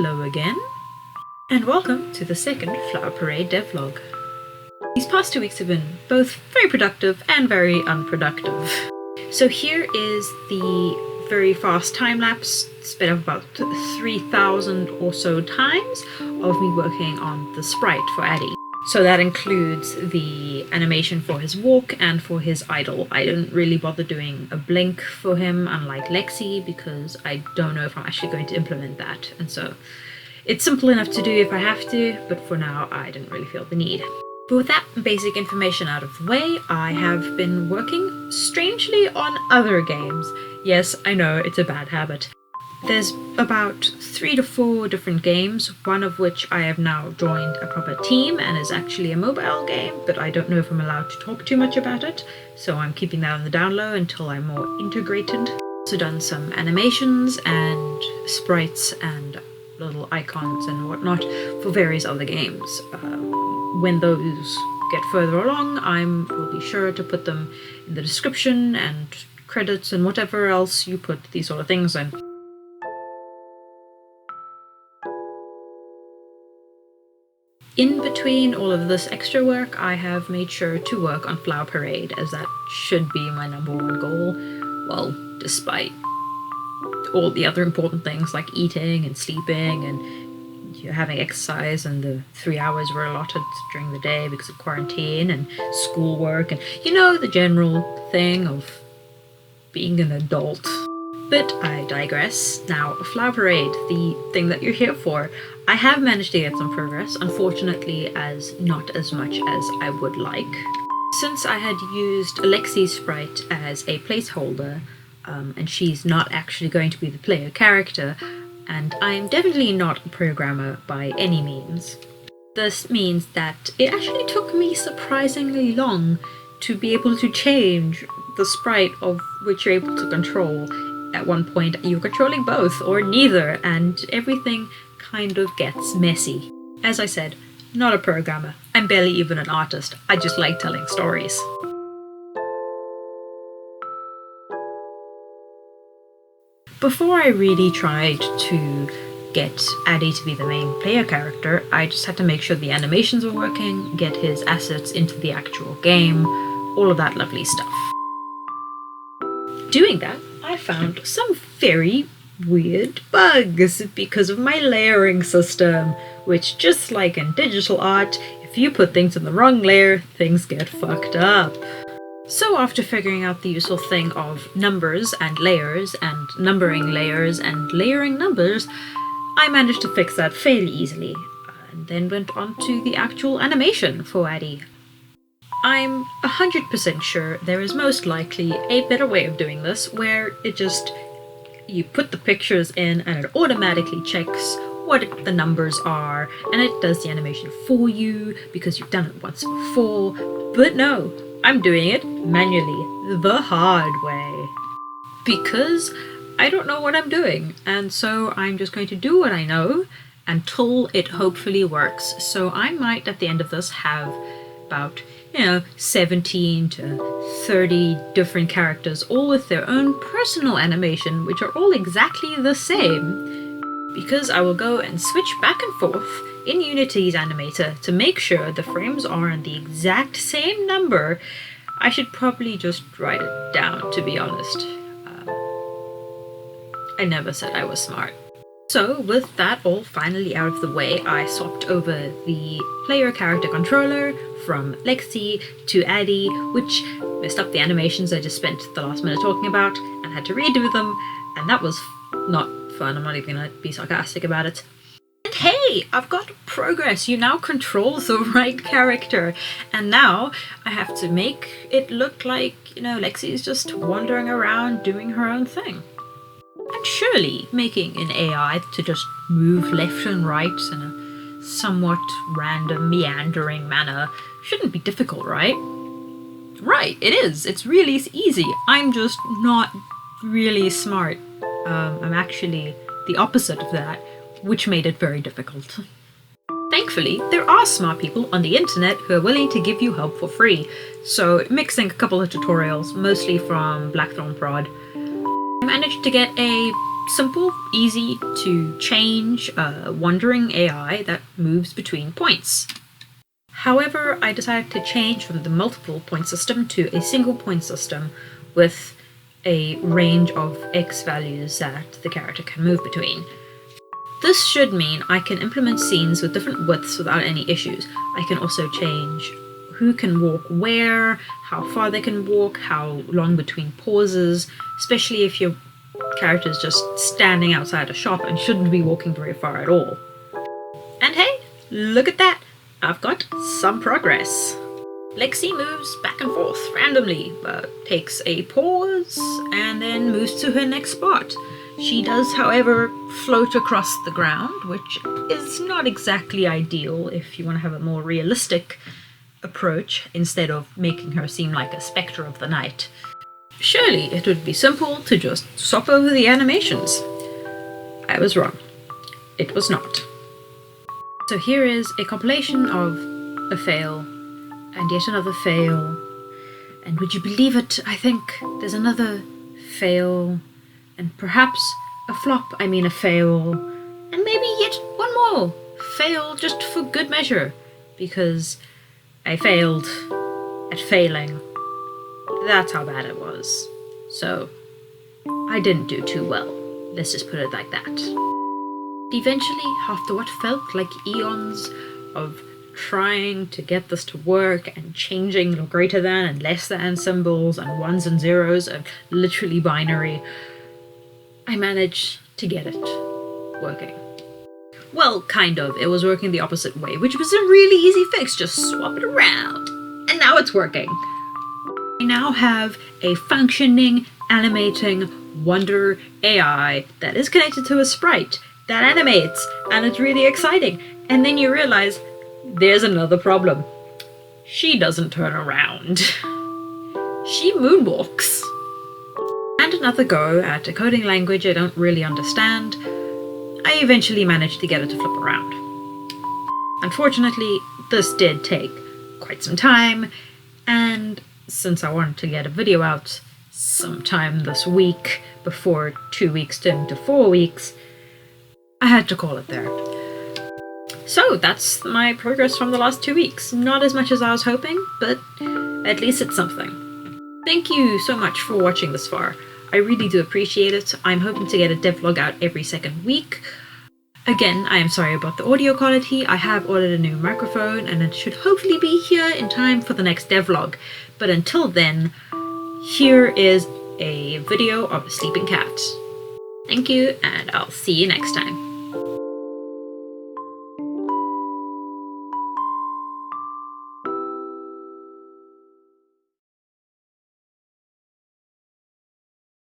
Hello again, and welcome to the second Flower Parade devlog. These past 2 weeks have been both very productive and very unproductive. So here is the very fast time-lapse, sped up about 3,000 or so times of me working on the sprite for Addy. So that includes the animation for his walk and for his idle. I didn't really bother doing a blink for him, unlike Lexi, because I don't know if I'm actually going to implement that. And so it's simple enough to do if I have to, but for now I didn't really feel the need. But with that basic information out of the way, I have been working strangely on other games. Yes, I know, it's a bad habit. There's about 3 to 4 different games, one of which I have now joined a proper team and is actually a mobile game, but I don't know if I'm allowed to talk too much about it, so I'm keeping that on the down low until I'm more integrated. Also done some animations and sprites and little icons and whatnot for various other games. When those get further along, I will be sure to put them in the description and credits and whatever else you put these sort of things in. In between all of this extra work, I have made sure to work on Flower Parade, as that should be my #1 goal. Well, despite all the other important things like eating and sleeping and having exercise, and the 3 hours were allotted during the day because of quarantine and schoolwork and, you know, the general thing of being an adult. But I digress. Now, Flower Parade, the thing that you're here for, I have managed to get some progress, unfortunately not as much as I would like. Since I had used Alexi's sprite as a placeholder, and she's not actually going to be the player character, and I'm definitely not a programmer by any means. This means that it actually took me surprisingly long to be able to change the sprite of which you're able to control. At one point you're controlling both or neither, and everything kind of gets messy. As I said, not a programmer. I'm barely even an artist. I just like telling stories. Before I really tried to get Addy to be the main player character, I just had to make sure the animations were working, get his assets into the actual game, all of that lovely stuff. Doing that, I found some very weird bugs because of my layering system, which, just like in digital art, if you put things in the wrong layer, things get fucked up. So after figuring out the useful thing of numbers and layers and numbering layers and layering numbers, I managed to fix that fairly easily, and then went on to the actual animation for Addy. I'm 100% sure there is most likely a better way of doing this, where you put the pictures in and it automatically checks what the numbers are, and it does the animation for you because you've done it once before. But no, I'm doing it manually, the hard way, because I don't know what I'm doing, and so I'm just going to do what I know until it hopefully works. So I might at the end of this have about 17 to 30 different characters, all with their own personal animation, which are all exactly the same, because I will go and switch back and forth in Unity's animator to make sure the frames are in the exact same number. I should probably just write it down, to be honest. I never said I was smart. So with that all finally out of the way, I swapped over the player character controller from Lexi to Addy, which messed up the animations I just spent the last minute talking about and had to redo them, and that was not fun. I'm not even gonna be sarcastic about it. And hey, I've got progress. You now control the right character, and now I have to make it look like, Lexi's just wandering around doing her own thing. And surely making an AI to just move left and right in a somewhat random, meandering manner shouldn't be difficult, right? Right, it is. It's really easy. I'm just not really smart. I'm actually the opposite of that, which made it very difficult. Thankfully, there are smart people on the internet who are willing to give you help for free, so mixing a couple of tutorials, mostly from Blackthorn Prod, I managed to get a simple, easy to change wandering AI that moves between points. However, I decided to change from the multiple point system to a single point system with a range of X values that the character can move between. This should mean I can implement scenes with different widths without any issues. I can also change who can walk where, how far they can walk, how long between pauses, especially if your character is just standing outside a shop and shouldn't be walking very far at all. And hey, look at that! I've got some progress. Lexi moves back and forth randomly, takes a pause, and then moves to her next spot. She does, however, float across the ground, which is not exactly ideal if you want to have a more realistic approach instead of making her seem like a spectre of the night. Surely it would be simple to just swap over the animations. I was wrong. It was not. So here is a compilation of a fail, and yet another fail, and would you believe it, I think there's another fail, and perhaps a flop, I mean a fail, and maybe yet one more fail just for good measure, because I failed at failing. That's how bad it was. So, I didn't do too well. Let's just put it like that. Eventually, after what felt like eons of trying to get this to work and changing greater than and less than symbols and ones and zeros and literally binary, I managed to get it working. Well, kind of. It was working the opposite way, which was a really easy fix. Just swap it around. And now it's working. I now have a functioning, animating Wonder AI that is connected to a sprite that animates, and it's really exciting. And then you realize there's another problem. She doesn't turn around. She moonwalks. And another go at a coding language I don't really understand. I eventually managed to get it to flip around. Unfortunately, this did take quite some time, and since I wanted to get a video out sometime this week before 2 weeks turned to 4 weeks, I had to call it there. So that's my progress from the last 2 weeks. Not as much as I was hoping, but at least it's something. Thank you so much for watching this far. I really do appreciate it. I'm hoping to get a devlog out every second week. Again, I am sorry about the audio quality. I have ordered a new microphone and it should hopefully be here in time for the next devlog. But until then, here is a video of a sleeping cat. Thank you, and I'll see you next time.